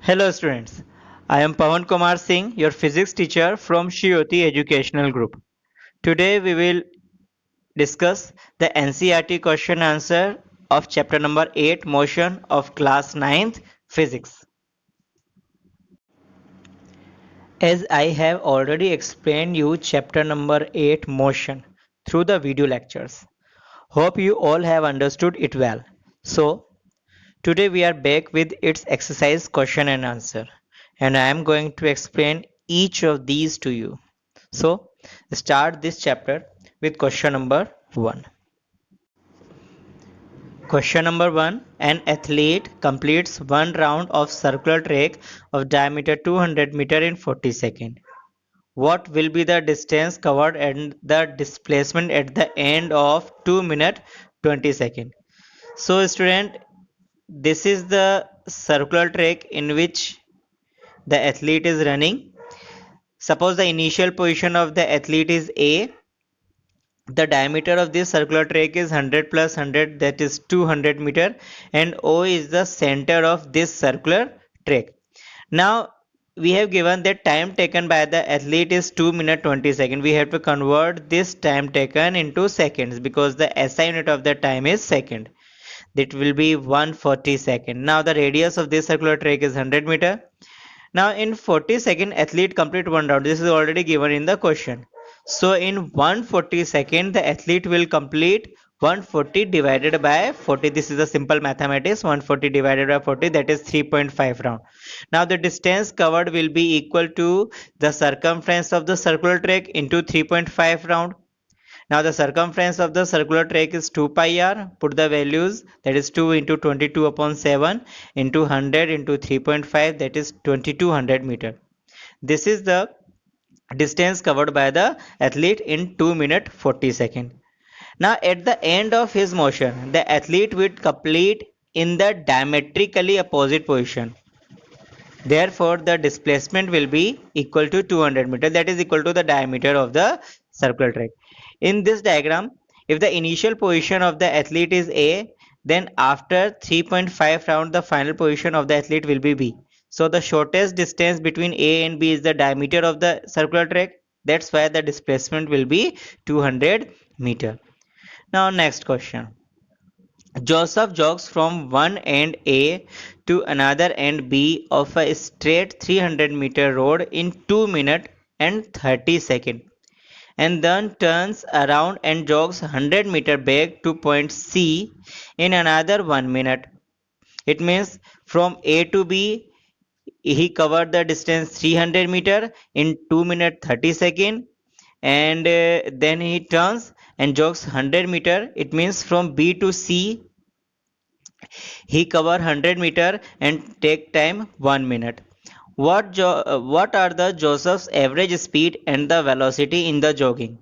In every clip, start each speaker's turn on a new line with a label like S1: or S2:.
S1: Hello students, I am Pawan Kumar Singh, your physics teacher from Shiyoti Educational Group. Today we will discuss the NCERT question answer of chapter number 8 motion of class 9th physics. As I have already explained you chapter number 8 motion through the video lectures. Hope you all have understood it well. So today we are back with its exercise question and answer, and I am going to explain each of these to you. So start this chapter with question number 1. Question number 1. An athlete completes one round of circular track of diameter 200 meter in 40 seconds. What will be the distance covered and the displacement at the end of 2 minute 20 seconds? So student, this is the circular track in which the athlete is running. Suppose the initial position of the athlete is A. The diameter of this circular track is 100 plus 100, that is 200 meter, and O is the center of this circular track. Now we have given that time taken by the athlete is 2 minute 20 seconds. We have to convert this time taken into seconds because the SI unit of the time is second. That will be 140 seconds. Now the radius of this circular track is 100 meter. Now in 40 second athlete complete one round. This is already given in the question. So in 140 second the athlete will complete 140 divided by 40. This is a simple mathematics. 140 divided by 40, that is 3.5 round. Now the distance covered will be equal to the circumference of the circular track into 3.5 round. Now the circumference of the circular track is 2 pi r. Put the values, that is 2 into 22 upon 7 into 100 into 3.5, that is 2200 meter. This is the distance covered by the athlete in 2 minute 40 second. Now at the end of his motion, the athlete will complete in the diametrically opposite position. Therefore, the displacement will be equal to 200 meter, that is equal to the diameter of the circular track. In this diagram, if the initial position of the athlete is A, then after 3.5 round the final position of the athlete will be B. So the shortest distance between A and B is the diameter of the circular track. That's why the displacement will be 200 meter. Now next question. Joseph jogs from one end A to another end B of a straight 300-meter road in 2 minutes and 30 seconds, and then turns around and jogs 100 meter back to point C in another 1 minute. It means from A to B he covered the distance 300 meter in 2 minutes 30 seconds, and then he turns and jogs 100 meter. It means from B to C he cover 100 meter and take time 1 minute. What are the Joseph's average speed and the velocity in the jogging?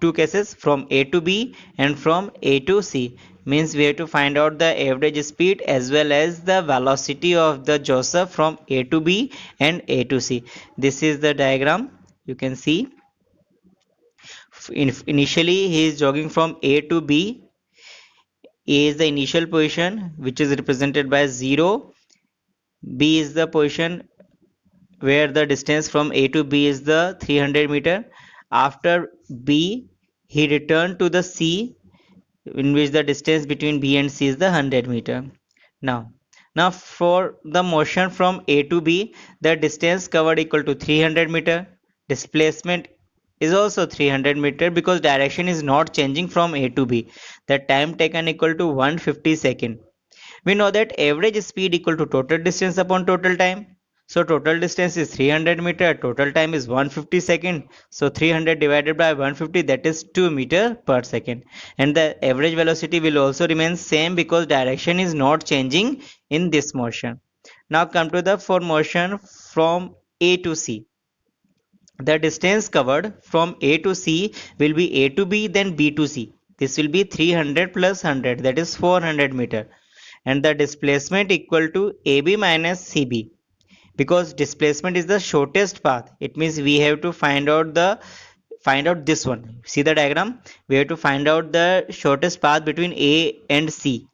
S1: Two cases, from A to B and from A to C. Means we have to find out the average speed as well as the velocity of the Joseph from A to B and A to C. This is the diagram. You can see initially he is jogging from A to B. A is the initial position which is represented by 0. B is the position where the distance from A to B is the 300 meter. After B, he returned to the C, in which the distance between B and C is the 100 meter. Now for the motion from A to B, the distance covered equal to 300 meter. Displacement is also 300 meter because direction is not changing from A to B. The time taken equal to 150 second. We know that average speed equal to total distance upon total time. So total distance is 300 meter, total time is 150 second. So 300 divided by 150, that is 2 meter per second. And the average velocity will also remain same because direction is not changing in this motion. Now come to the for motion from A to C. The distance covered from A to C will be A to B, then B to C. This will be 300 plus 100, that is 400 meter, and the displacement equal to AB minus CB. Because displacement is the shortest path, it means we have to find out this one. See the diagram, we have to find out the shortest path between A and C.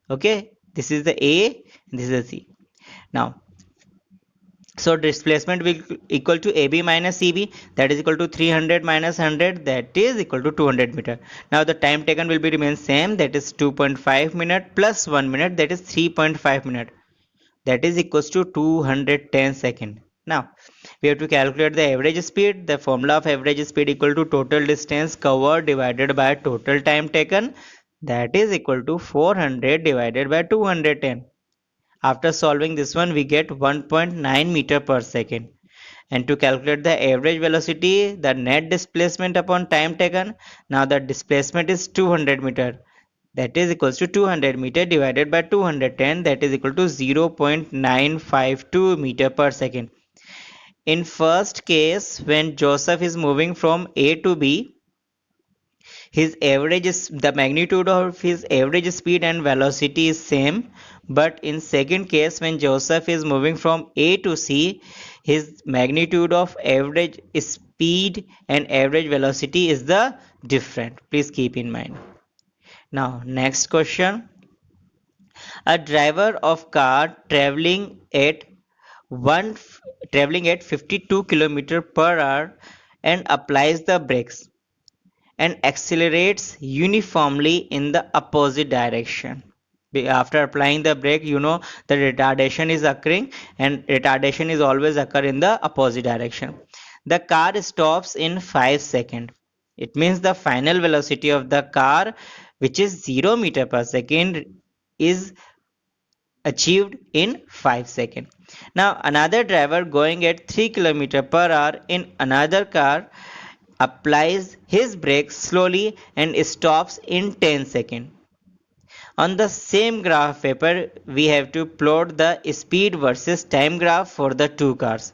S1: Okay, this is the A and this is the C. Now So displacement will equal to AB minus EB, that is equal to 300 minus 100, that is equal to 200 meter. Now the time taken will be remain same, that is 2.5 minute plus 1 minute, that is 3.5 minute, that is equals to 210 second. Now we have to calculate the average speed. The formula of average speed equal to total distance covered divided by total time taken, that is equal to 400 divided by 210. After solving this one, we get 1.9 meter per second. And to calculate the average velocity, the net displacement upon time taken, now the displacement is 200 meter. That is equals to 200 meter divided by 210, that is equal to 0.952 meter per second. In first case, when Joseph is moving from A to B, his average is the magnitude of his average speed and velocity is same, but in second case when Joseph is moving from A to C, his magnitude of average speed and average velocity is the different. Please keep in mind. Now next question: a driver of car one traveling at 52 km per hour and applies the brakes and accelerates uniformly in the opposite direction. After applying the brake, the retardation is occurring, and retardation is always occur in the opposite direction. The car stops in 5 seconds. It means the final velocity of the car, which is 0 meter per second, is achieved in 5 seconds. Now another driver going at 3 km per hour in another car applies his brakes slowly and stops in 10 seconds. On the same graph paper, we have to plot the speed versus time graph for the two cars.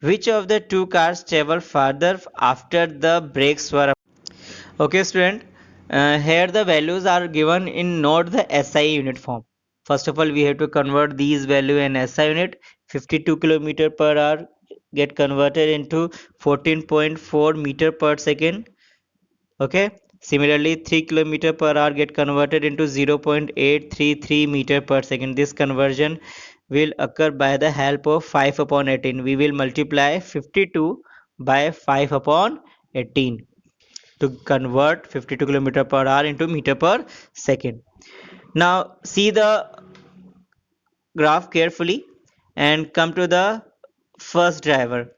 S1: Which of the two cars travel farther after the brakes were applied? Okay, student. Here the values are given in not the SI unit form. First of all, we have to convert these value in SI unit. 52 km per hour get converted into 14.4 meter per second. Okay. Similarly, 3 km per hour get converted into 0.833 meter per second. This conversion will occur by the help of 5 upon 18. We will multiply 52 by 5 upon 18 to convert 52 km per hour into meter per second. Now see the graph carefully and come to the first driver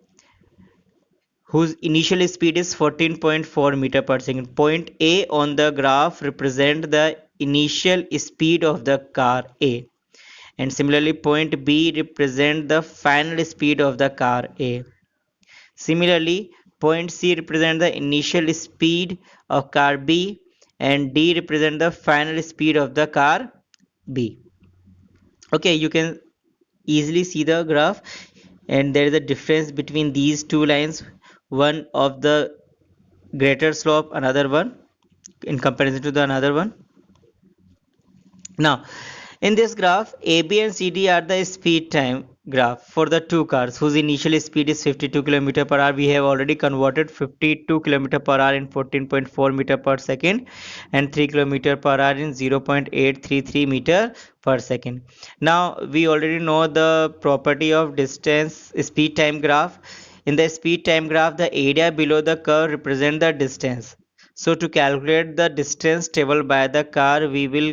S1: whose initial speed is 14.4 meter per second. Point A on the graph represent the initial speed of the car A, and similarly point B represent the final speed of the car A. Similarly, point C represent the initial speed of car B, and D represent the final speed of the car B. Okay, you can easily see the graph, and there is a difference between these two lines, one of the greater slope, another one in comparison to the another one. Now in this graph, AB and CD are the speed time graph for the two cars whose initial speed is 52 km per hour. We have already converted 52 km per hour in 14.4 meter per second and 3 km per hour in 0.833 meter per second. Now we already know the property of distance speed time graph. In the speed time graph, the area below the curve represent the distance. So to calculate the distance traveled by the car, we will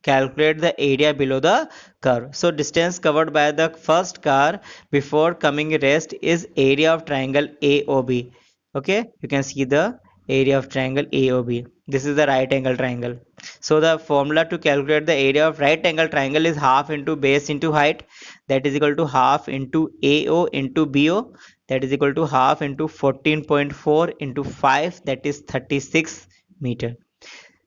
S1: calculate the area below the curve. So distance covered by the first car before coming rest is area of triangle AOB. Okay, you can see the area of triangle AOB. This is the right angle triangle. So the formula to calculate the area of right angle triangle is half into base into height, that is equal to half into AO into BO, that is equal to half into 14.4 into 5, that is 36 meter.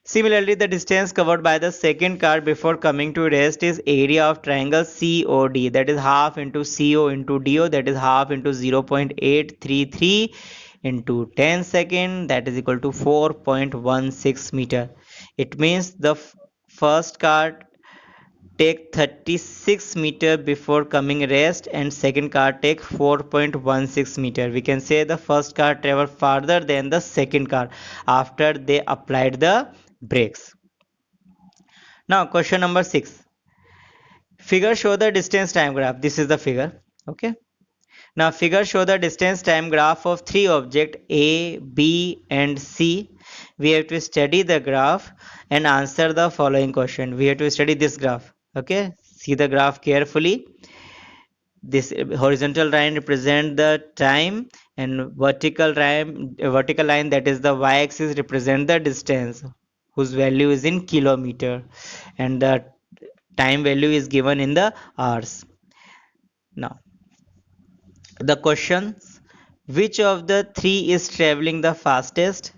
S1: Similarly, the distance covered by the second car before coming to rest is area of triangle COD, that is half into CO into DO, that is half into 0.833 into 10 second, that is equal to 4.16 meter. It means the first car take 36 meter before coming rest and second car take 4.16 meter. We can say the first car travel farther than the second car after they applied the brakes. Now question number 6. Figure show the distance time graph. This is the figure. Okay. Now figure show the distance time graph of three objects A, B and C. We have to study the graph and answer the following question. We have to study this graph. Okay, see the graph carefully. This horizontal line represent the time and vertical line, that is the y-axis, represent the distance whose value is in kilometer and the time value is given in the hours. Now the questions: which of the three is traveling the fastest?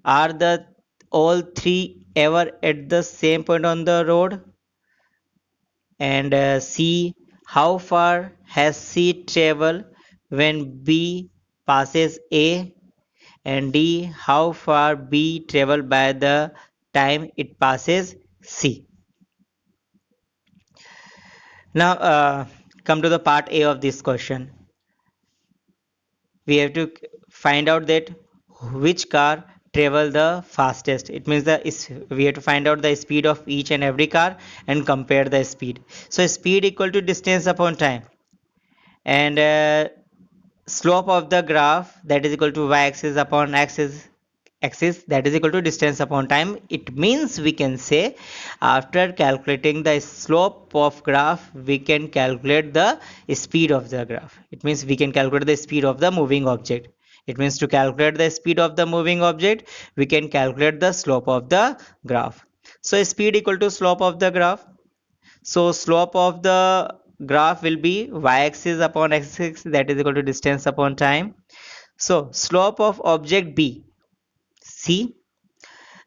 S1: Are the all three ever at the same point on the road? And C, how far has C traveled when B passes A? And D, how far B traveled by the time it passes C? Now come to the part A of this question. We have to find out that which car travel the fastest. It means we have to find out the speed of each and every car and compare the speed. So speed equal to distance upon time, and slope of the graph, that is equal to y-axis upon axis, that is equal to distance upon time. It means we can say after calculating the slope of graph we can calculate the speed of the graph. It means we can calculate the speed of the moving object. It means to calculate the speed of the moving object we can calculate the slope of the graph. So speed equal to slope of the graph. So slope of the graph will be y-axis upon x-axis, that is equal to distance upon time. So slope of object B, see,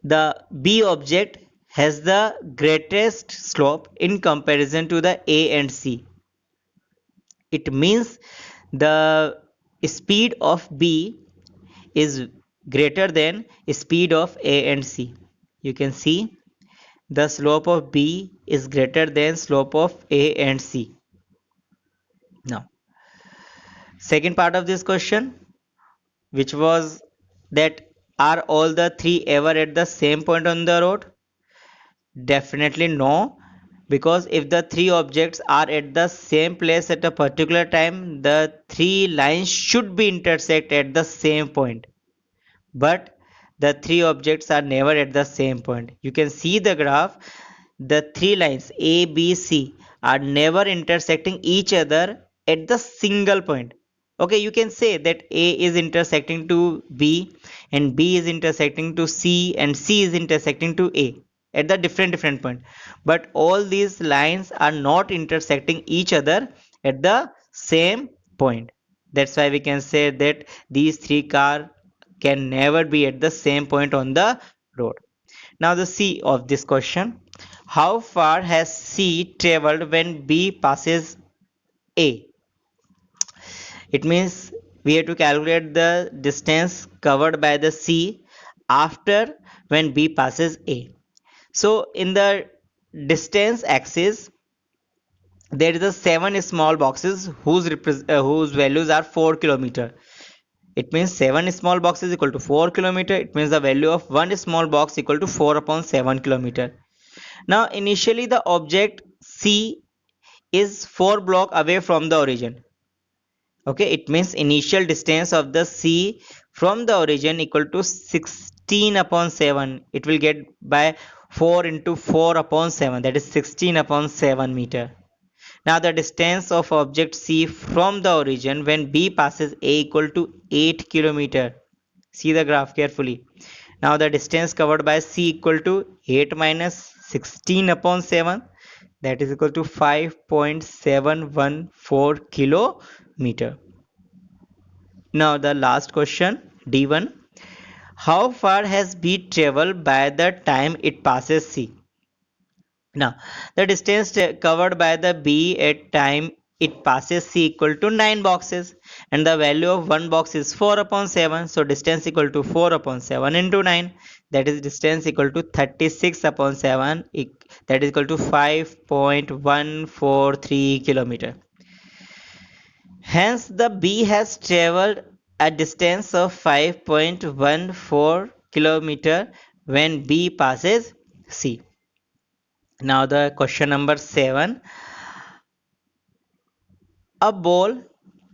S1: the B object has the greatest slope in comparison to the A and C. It means the speed of B is greater than speed of A and C. You can see the slope of B is greater than slope of A and C. Now second part of this question, which was that are all the three ever at the same point on the road? Definitely no, because if the three objects are at the same place at a particular time, the three lines should be intersect at the same point. But the three objects are never at the same point. You can see the graph, the three lines A, B, C are never intersecting each other at the single point. Okay, you can say that A is intersecting to B and B is intersecting to C and C is intersecting to A at the different point. But all these lines are not intersecting each other at the same point. That's why we can say that these three cars can never be at the same point on the road. Now the C of this question. How far has C traveled when B passes A? It means we have to calculate the distance covered by the C after when B passes A. So in the distance axis, there is a 7 small boxes whose values are 4 kilometer. It means 7 small boxes equal to 4 kilometer. It means the value of one small box equal to 4 upon 7 kilometer. Now initially the object C is 4 block away from the origin. Okay, it means initial distance of the C from the origin equal to 16 upon 7. It will get by 4 into 4 upon 7, that is 16 upon 7 meter. Now the distance of object C from the origin when B passes A equal to 8 kilometer. See the graph carefully. Now the distance covered by C equal to 8 minus 16 upon 7, that is equal to 5.714 kilometer. Now the last question, D1. How far has B traveled by the time it passes C? Now, the distance covered by the B at time it passes C equal to 9 boxes, and the value of one box is 4 upon 7. So distance equal to 4 upon 7 into 9, that is distance equal to 36 upon 7, that is equal to 5.143 kilometer. Hence the B has traveled a distance of 5.14 kilometer when B passes C. Now the question number 7. A ball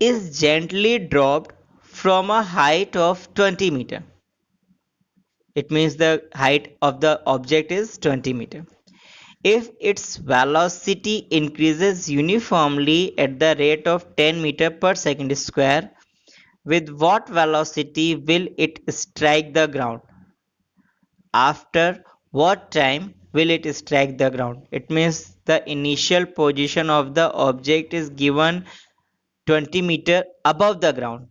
S1: is gently dropped from a height of 20 meter. It means the height of the object is 20 meter. If its velocity increases uniformly at the rate of 10 meter per second square, with what velocity will it strike the ground? After what time will it strike the ground? It means the initial position of the object is given 20 meter above the ground,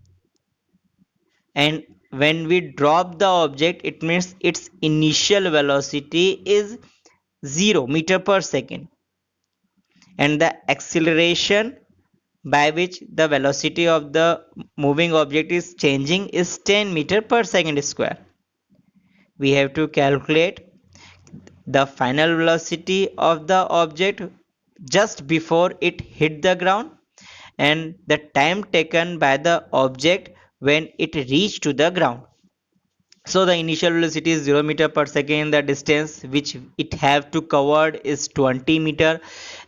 S1: and when we drop the object, it means its initial velocity is 0 meter per second, and the acceleration by which the velocity of the moving object is changing is 10 meter per second square. We have to calculate the final velocity of the object just before it hit the ground and the time taken by the object when it reached to the ground. So the initial velocity is 0 meter per second. The distance which it have to covered is 20 meter.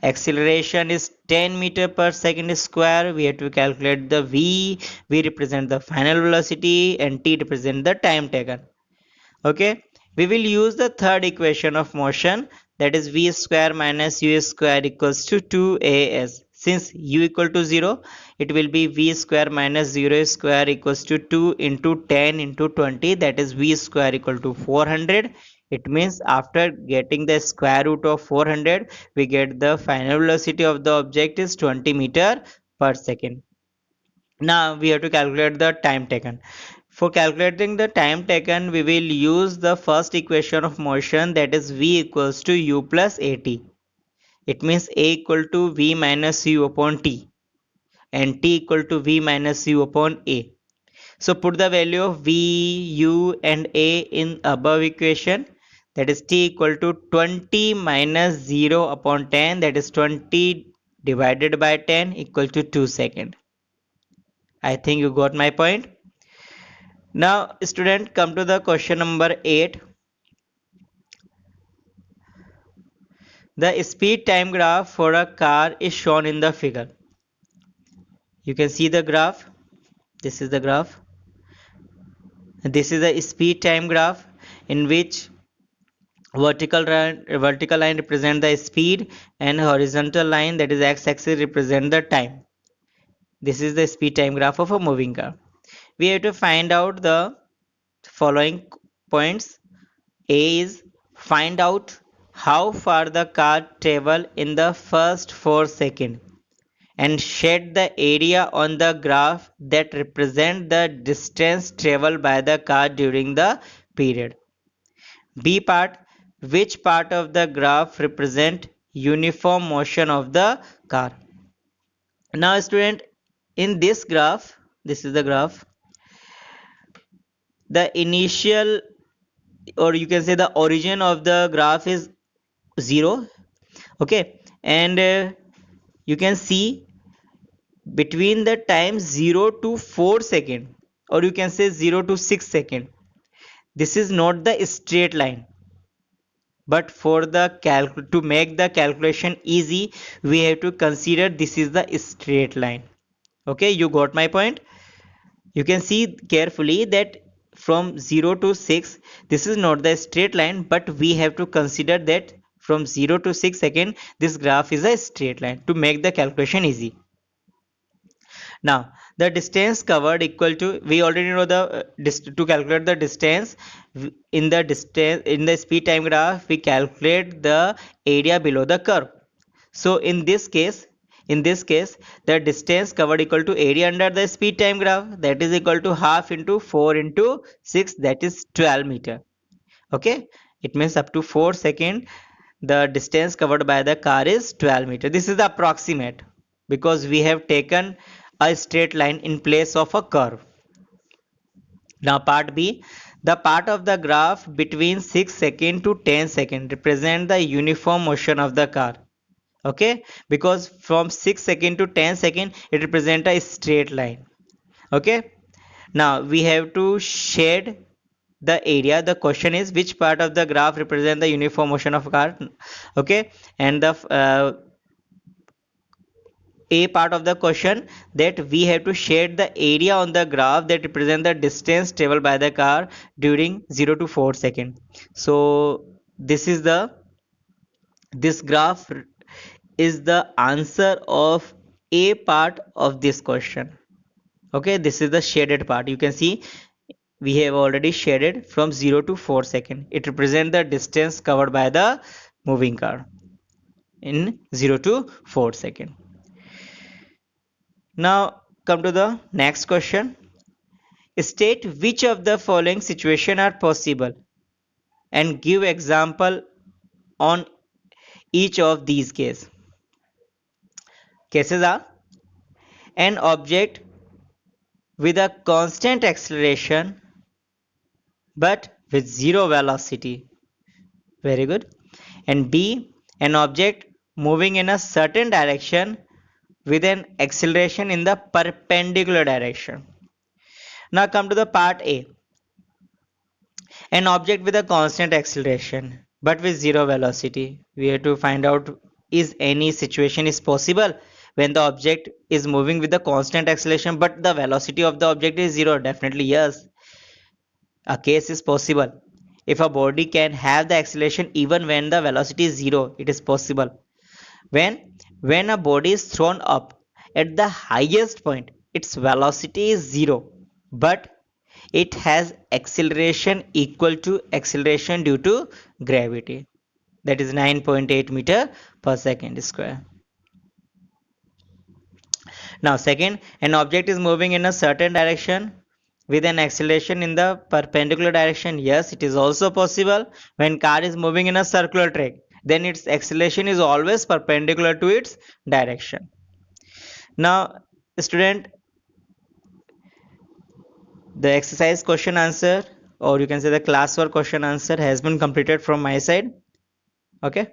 S1: Acceleration is 10 meter per second square. We have to calculate the v. V represent the final velocity and t represent the time taken. Okay, we will use the third equation of motion, that is v square minus u square equals to 2as. Since u equal to 0, it will be v square minus 0 square equals to 2 into 10 into 20, that is v square equal to 400. It means after getting the square root of 400, we get the final velocity of the object is 20 meter per second. Now we have to calculate the time taken. For calculating the time taken, we will use the first equation of motion, that is v equals to u plus at. It means a equal to v minus u upon t and t equal to v minus u upon a. So put the value of v, u and a in above equation, that is t equal to 20 minus 0 upon 10, that is 20 divided by 10 equal to 2 seconds. I think you got my point. Now, student, come to the question number 8. The speed time graph for a car is shown in the figure. You can see the graph. This is the graph. This is the speed time graph in which vertical line represent the speed and horizontal line, that is x-axis, represent the time. This is the speed time graph of a moving car. We have to find out the following points. A is find out how far the car travel in the first 4 seconds and shed the area on the graph that represent the distance traveled by the car during the period. B part, which part of the graph represent uniform motion of the car. Now student, in this graph, this is the graph, the initial, or you can say the origin of the graph is 0. Okay, and you can see between the time 0 to 4 second, or you can say 0 to 6 second, this is not the straight line, but for the to make the calculation easy, we have to consider this is the straight line. Okay, you got my point. You can see carefully that from 0 to 6, this is not the straight line, but we have to consider that from 0 to 6 second, this graph is a straight line to make the calculation easy. Now the distance covered equal to, we already know the to calculate the distance in the speed time graph, we calculate the area below the curve. So in this case the distance covered equal to area under the speed time graph, that is equal to half into 4 into 6, that is 12 meter. Okay, it means up to 4 second the distance covered by the car is 12 meter. This is the approximate because we have taken a straight line in place of a curve. Now part B, the part of the graph between 6 second to 10 second represent the uniform motion of the car. Okay, because from 6 second to 10 second it represent a straight line. Okay, now we have to shade the area. The question is which part of the graph represent the uniform motion of car. Okay, and the A part of the question, that we have to shade the area on the graph that represent the distance traveled by the car during 0 to 4 seconds. So this graph is the answer of A part of this question. Okay, this is the shaded part. You can see we have already shaded from 0 to 4 seconds. It represents the distance covered by the moving car in 0 to 4 seconds. Now come to the next question. State which of the following situation are possible and give example on each of these cases. Cases are an object with a constant acceleration but with zero velocity. Very good. And B, an object moving in a certain direction with an acceleration in the perpendicular direction. Now come to the part A. An object with a constant acceleration but with zero velocity. We have to find out, is any situation is possible when the object is moving with the constant acceleration but the velocity of the object is zero. Definitely yes, a case is possible. If a body can have the acceleration even when the velocity is zero, it is possible. When a body is thrown up at the highest point, its velocity is zero, but it has acceleration equal to acceleration due to gravity, that is 9.8 meter per second square. Now second, an object is moving in a certain direction with an acceleration in the perpendicular direction. Yes, it is also possible. When car is moving in a circular track, then its acceleration is always perpendicular to its direction. Now student, the exercise question answer, or you can say the classwork question answer, has been completed from my side. Okay.